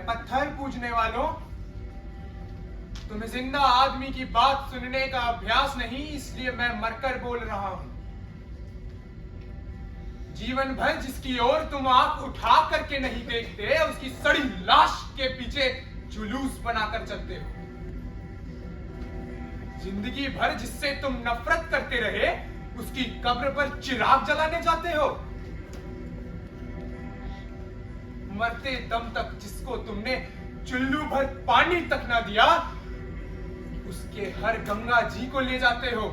पत्थर पूजने वालों, तुम्हें जिंदा आदमी की बात सुनने का अभ्यास नहीं, इसलिए मैं मरकर बोल रहा हूं। जीवन भर जिसकी ओर तुम आंख उठा करके नहीं देखते, उसकी सड़ी लाश के पीछे जुलूस बनाकर चलते हो। जिंदगी भर जिससे तुम नफरत करते रहे, उसकी कब्र पर चिराग जलाने जाते हो। मरते दम तक जिसको तुमने चुल्लू भर पानी तक ना दिया, उसके हर गंगा जी को ले जाते हो।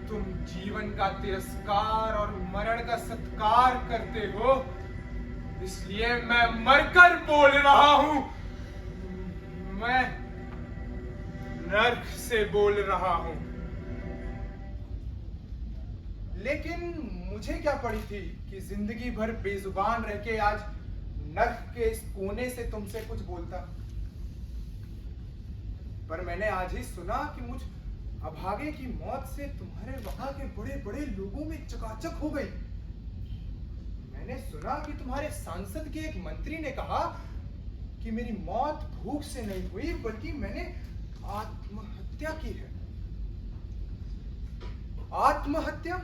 तुम जीवन का तिरस्कार और मरण का सत्कार करते हो, इसलिए मैं मरकर बोल रहा हूं। मैं नर्क से बोल रहा हूं। लेकिन मुझे क्या पड़ी थी कि जिंदगी भर बेजुबान रह के आज नर्क के इस कोने से तुमसे कुछ बोलता। पर मैंने आज ही सुना कि मुझ अभागे की मौत से तुम्हारे वहां के बड़े बड़े लोगों में चकाचक हो गई। मैंने सुना कि तुम्हारे सांसद के एक मंत्री ने कहा कि मेरी मौत भूख से नहीं हुई, बल्कि मैंने आत्महत्या की है। आत्महत्या?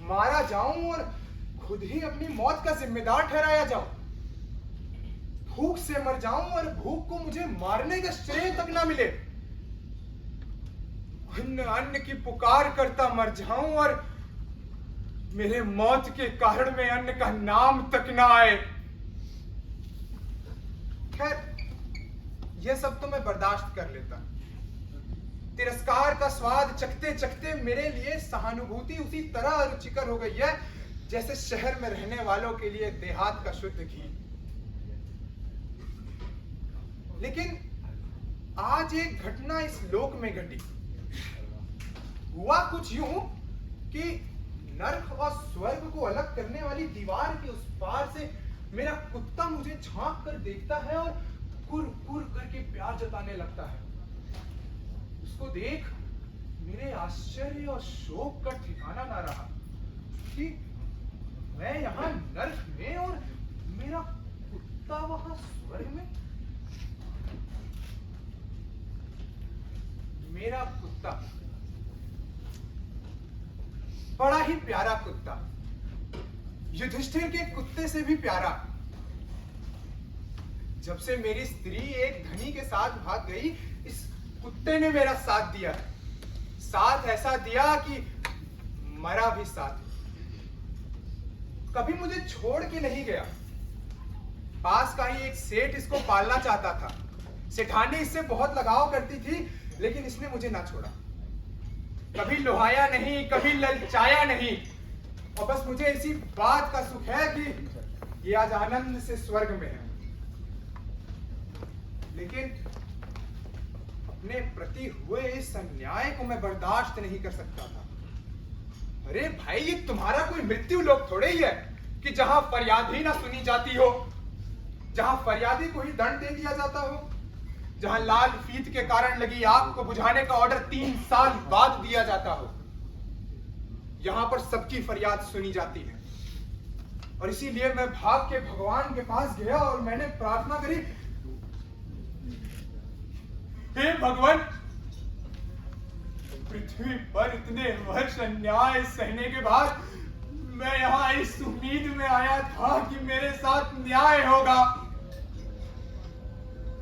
मारा जाऊं और खुद ही अपनी मौत का जिम्मेदार ठहराया जाऊं। भूख से मर जाऊं और भूख को मुझे मारने का श्रेय तक ना मिले। अन्न अन्न की पुकार करता मर जाऊं और मेरे मौत के कारण में अन्न का नाम तक ना आए। खैर, यह सब तो मैं बर्दाश्त कर लेता। तिरस्कार का स्वाद चखते चखते मेरे लिए सहानुभूति उसी तरह रुचिकर हो गई है जैसे शहर में रहने वालों के लिए देहात का शुद्ध घी। लेकिन आज एक घटना इस लोक में घटी। हुआ कुछ यूं कि नर्क और स्वर्ग को अलग करने वाली दीवार के उस पार से मेरा कुत्ता मुझे झांक कर देखता है और कुर कुर करके प्यार जताने लगता है। उसको देख मेरे आश्चर्य और शोक का ठिकाना ना रहा कि मैं यहां नर्क में और मेरा कुत्ता वहां स्वर्ग में। मेरा कुत्ता, बड़ा ही प्यारा कुत्ता, युधिष्ठिर के कुत्ते से भी प्यारा। जब से मेरी स्त्री एक धनी के साथ भाग गई, इस कुत्ते ने मेरा साथ दिया। साथ ऐसा दिया कि मरा भी साथ। कभी मुझे छोड़ के नहीं गया। पास का ही एक सेठ इसको पालना चाहता था। सेठानी इससे बहुत लगाव करती थी, लेकिन इसने मुझे ना छोड़ा। कभी लुभाया नहीं, कभी ललचाया नहीं, और बस मुझे इसी बात का सुख है कि ये आज आनंद से स्वर्ग में है। लेकिन अपने प्रति हुए इस अन्याय को मैं बर्दाश्त नहीं कर सकता था। अरे भाई, ये तुम्हारा कोई मृत्यु लोक थोड़े ही है कि जहां फरियाद ही ना सुनी जाती हो, जहां फरियादी को ही दंड दे दिया जाता हो, जहां लाल फीत के कारण लगी आग को बुझाने का ऑर्डर 3 साल बाद दिया जाता हो। यहां पर सबकी फरियाद सुनी जाती है। और इसीलिए मैं भाग के भगवान के पास गया और मैंने प्रार्थना करी, हे भगवान, पृथ्वी पर इतने वर्ष अन्याय सहने के बाद मैं यहां इस उम्मीद में आया था कि मेरे साथ न्याय होगा।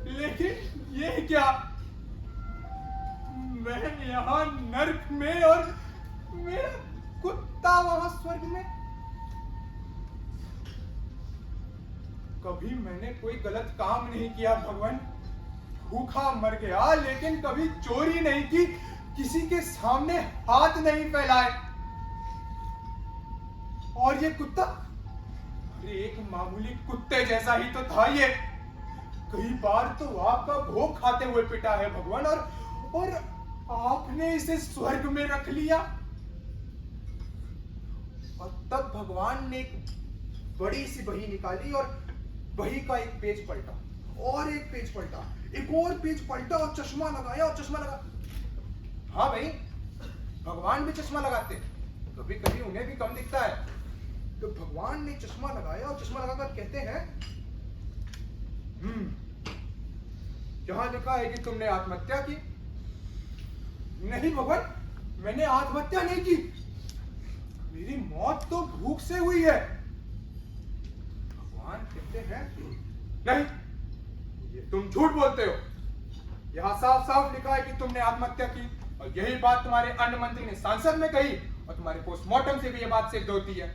लेकिन ये क्या, मैं यहां नर्क में और मेरा कुत्ता वहां स्वर्ग में। कभी मैंने कोई गलत काम नहीं किया भगवान। भूखा मर गया, लेकिन कभी चोरी नहीं की, किसी के सामने हाथ नहीं फैलाए। और ये कुत्ता, अरे एक मामूली कुत्ते जैसा ही तो था ये। कई बार तो आपका भोग खाते हुए पिटा है भगवान, और आपने इसे स्वर्ग में रख लिया। और तब भगवान ने एक बड़ी सी बही निकाली और बही का एक पेज पलटा और एक पेज पलटा, एक और पेज पलटा और चश्मा लगाया और चश्मा लगा। हाँ भाई, भगवान भी चश्मा लगाते, कभी कभी उन्हें भी कम दिखता है। तो भगवान ने चश्मा लगाया और चश्मा लगाकर कहते हैं, यहां लिखा है कि तुमने आत्महत्या की। नहीं भगवान, मैंने आत्महत्या नहीं की, मेरी मौत तो भूख से हुई है। भगवान कहते हैं, नहीं, ये तुम झूठ बोलते हो। यहां साफ साफ लिखा है कि तुमने आत्महत्या की, और यही बात तुम्हारे अन्न मंत्री ने सांसद में कही, और तुम्हारे पोस्टमार्टम से भी यह बात सिद्ध होती है।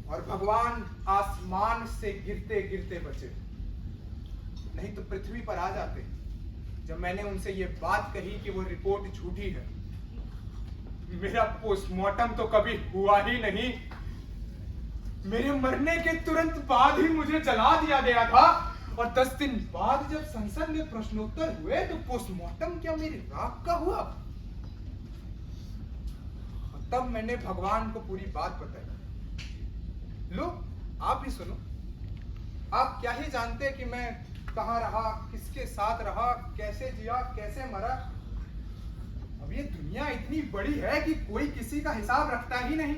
और भगवान आसमान से गिरते गिरते बचे, नहीं तो पृथ्वी पर आ जाते जब मैंने उनसे यह बात कही कि वो रिपोर्ट झूठी है। मेरा पोस्टमार्टम तो कभी हुआ ही नहीं, मेरे मरने के तुरंत बाद ही मुझे जला दिया गया था, और 10 दिन बाद जब संसद में प्रश्नोत्तर हुए तो पोस्टमार्टम क्या मेरी राख का हुआ। और तब मैंने भगवान को पूरी बात बताई। लो, आप भी सुनो। आप क्या ही जानते कि मैं कहां रहा, किसके साथ रहा, कैसे जिया, कैसे मरा। अब ये दुनिया इतनी बड़ी है कि कोई किसी का हिसाब रखता ही नहीं।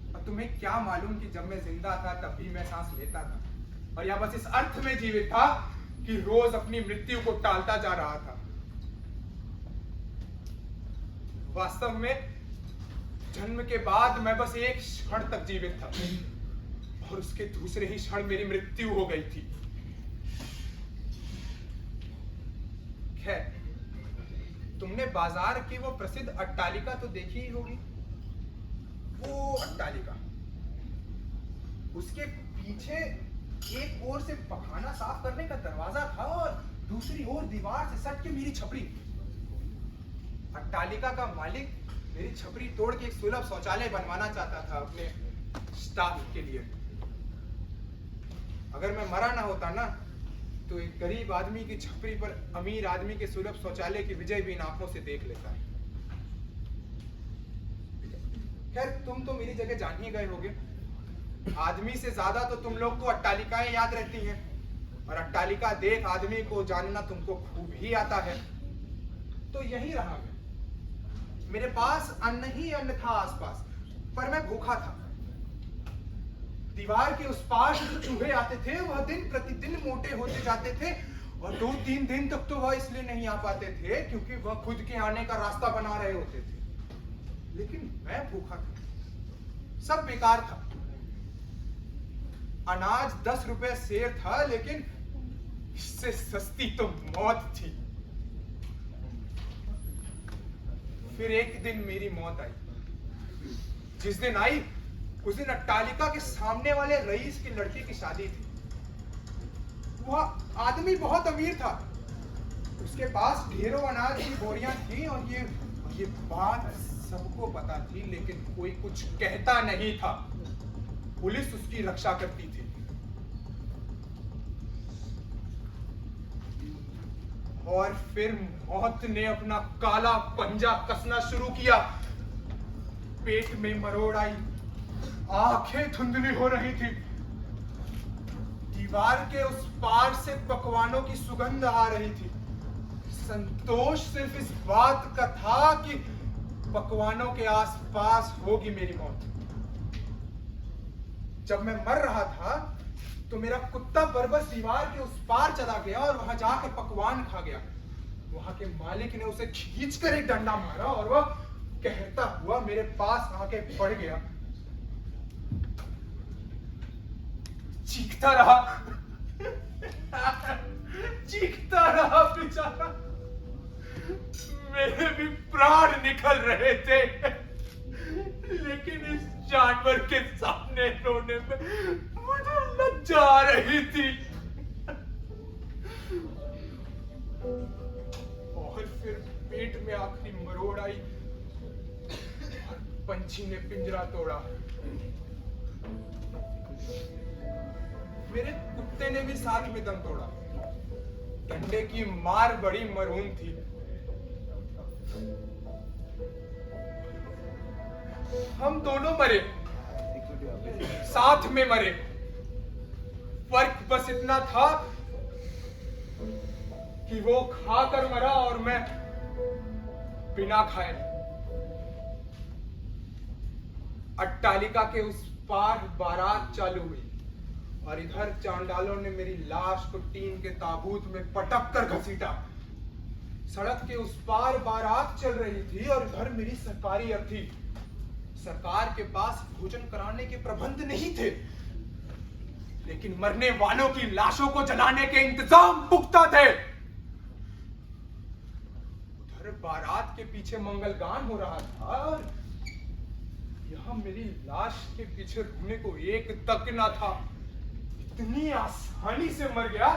और तुम्हें क्या मालूम कि जब मैं जिंदा था तब भी मैं सांस लेता था, और या बस इस अर्थ में जीवित था कि रोज अपनी मृत्यु को टालता जा रहा था। वास्तव में जन्म के बाद मैं बस एक क्षण तक जीवित था, और उसके दूसरे ही क्षण मेरी मृत्यु हो गई थी। खैर, तुमने बाजार की वो प्रसिद्ध अट्टालिका तो देखी ही होगी। वो अट्टालिका, उसके पीछे एक ओर से पखाना साफ करने का दरवाजा था, और दूसरी ओर दीवार से सट के मेरी छपरी। अट्टालिका का मालिक मेरी छपरी तोड़ के एक सुलभ शौचालय बनवाना चाहता था अपने स्टाफ के लिए। अगर मैं मरा ना होता ना, तो एक गरीब आदमी की छपरी पर अमीर आदमी के सुलभ शौचालय की विजय भी इन आंखों से देख लेता है। खैर, तुम तो मेरी जगह जान ही गए होगे। आदमी से ज्यादा तो तुम लोग को अट्टालिकाएं याद रहती हैं, और अट्टालिका देख आदमी को जानना तुमको खूब ही आता है। तो यही रहा मैं। मेरे पास अन्न ही अन्न था आसपास, पर मैं भूखा था। दीवार के उस पार से जो चूहे आते थे वह दिन प्रतिदिन मोटे होते जाते थे, और 2-3 दिन तक तो वह इसलिए नहीं आ पाते थे क्योंकि वह खुद के आने का रास्ता बना रहे होते थे। लेकिन मैं भूखा था, सब बेकार था। अनाज 10 रुपए सेर था, लेकिन इससे सस्ती तो मौत थी। फिर एक दिन मेरी मौत आई। जिस दिन आई उस दिन अट्टालिका के सामने वाले रईस की लड़की की शादी थी। वह आदमी बहुत अमीर था, उसके पास ढेरों अनाज की बोरियां थी, और ये बात सबको पता थी, लेकिन कोई कुछ कहता नहीं था। पुलिस उसकी रक्षा करती थी। और फिर मौत ने अपना काला पंजा कसना शुरू किया। पेट में मरोड़ आई, आंखें धुंधली हो रही थी। दीवार के उस पार से पकवानों की सुगंध आ रही थी। संतोष सिर्फ इस बात का था कि पकवानों के आसपास होगी मेरी मौत। जब मैं मर रहा था तो मेरा कुत्ता बरबस दीवार के उस पार चला गया और वहां जाकर पकवान खा गया। वहां के मालिक ने उसे खींचकर एक डंडा मारा और वह कहता हुआ मेरे पास आके पड़ गया। चीखता रहा चीखता रहा बेचारा। मेरे भी प्राण निकल रहे थे, लेकिन इस जानवर के सामने रोने में मुझे लज्जा आ रही थी। और फिर पेट में आखिरी मरोड़ आई और पंछी ने पिंजरा तोड़ा। मेरे कुत्ते ने भी साथ में दम तोड़ा। डंडे की मार बड़ी मरहूम थी। हम दोनों मरे, साथ में मरे। फर्क बस इतना था कि वो खाकर मरा और मैं बिना खाए। अट्टालिका के उस पार बारात चालू हुई और इधर चांडालों ने मेरी लाश को टीन के ताबूत में पटक कर घसीटा। सड़क के उस पार बारात चल रही थी और इधर मेरी सरकारी अर्थी। सरकार के पास भोजन कराने के प्रबंध नहीं थे, लेकिन मरने वालों की लाशों को जलाने के इंतजाम पुख्ता थे। उधर बारात के पीछे मंगलगान हो रहा था और यहां मेरी लाश के पीछे रुकने को एक तक ना था। इतनी आसानी से मर गया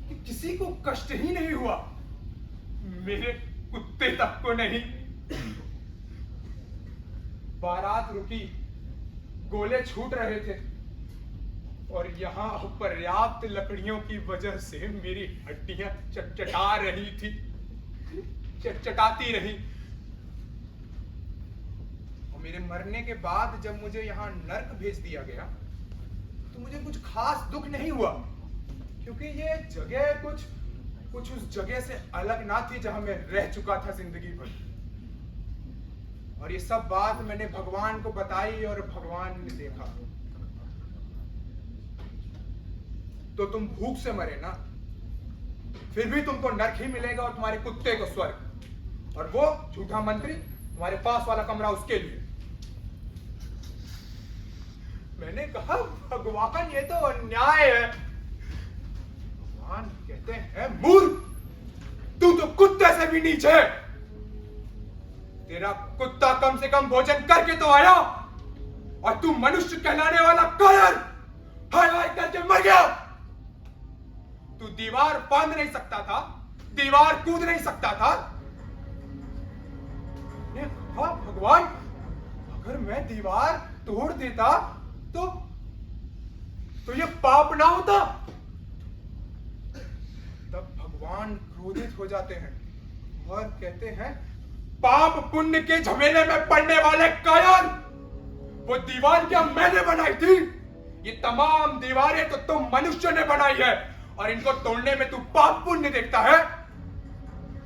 कि किसी को कष्ट ही नहीं हुआ, मेरे कुत्ते तक को नहीं। बारात रुकी, गोले छूट रहे थे और यहां अपर्याप्त लकड़ियों की वजह से मेरी हड्डियां चटचटा रही थी, चटचटाती रही। और मेरे मरने के बाद जब मुझे यहां नर्क भेज दिया गया तो मुझे कुछ खास दुख नहीं हुआ, क्योंकि ये जगह कुछ उस जगह से अलग ना थी जहां मैं रह चुका था जिंदगी भर। और ये सब बात मैंने भगवान को बताई और भगवान ने देखा। तो तुम भूख से मरे ना, फिर भी तुमको नर्क ही मिलेगा और तुम्हारे कुत्ते को स्वर्ग, और वो झूठा मंत्री तुम्हारे पास वाला कमरा उसके लिए। मैंने कहा भगवान ये तो अन्याय है। भगवान कहते हैं मूर्ख, तू तो कुत्ते से भी नीचे है। तेरा कुत्ता कम से कम भोजन करके तो आया और तू मनुष्य कहलाने वाला कायर हाय हाय करके मर गया। तू दीवार बांध नहीं सकता था, दीवार कूद नहीं सकता था। हाँ भगवान, अगर मैं दीवार तोड़ देता तो ये पाप ना होता। तब भगवान क्रोधित हो जाते हैं और कहते हैं पाप पुण्य के झमेले में पड़ने वाले कायर, वो दीवार क्या मैंने बनाई थी? ये तमाम दीवारें तो तुम मनुष्य ने बनाई है और इनको तोड़ने में तू पाप पुण्य देखता है।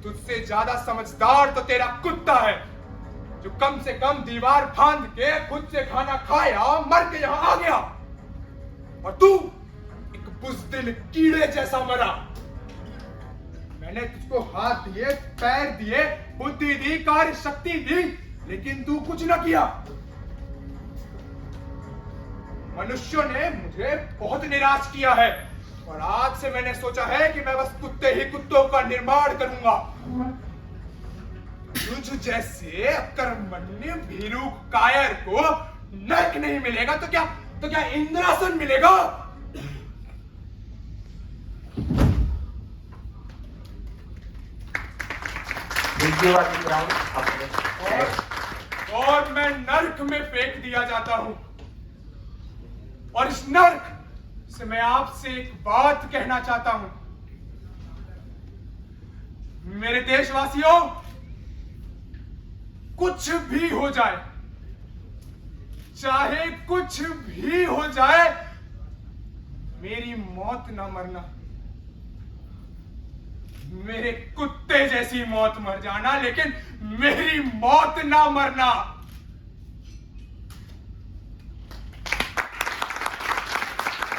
तुझसे ज्यादा समझदार तो तेरा कुत्ता है, जो कम से कम दीवार फांद के खुद से खाना खाया, मर के यहां आ गया, और तू एक बुज़दिल कीड़े जैसा मरा। मैंने तुझको हाथ दिए, पैर दिए, बुद्धि दी, कार्य शक्ति दी, लेकिन तू कुछ न किया। मनुष्यों ने मुझे बहुत निराश किया है और आज से मैंने सोचा है कि मैं बस कुत्ते ही कुत्तों का निर्माण करूंगा। तुझ जैसे अकर्मण्य भीरू कायर को नर्क नहीं मिलेगा तो क्या इंद्रासन मिलेगा? और मैं नर्क में फेंक दिया जाता हूं। और इस नर्क से मैं आपसे एक बात कहना चाहता हूं। मेरे देशवासियों, कुछ भी हो जाए, चाहे कुछ भी हो जाए, मेरी मौत ना मरना। मेरे कुत्ते जैसी मौत मर जाना, लेकिन मेरी मौत ना मरना।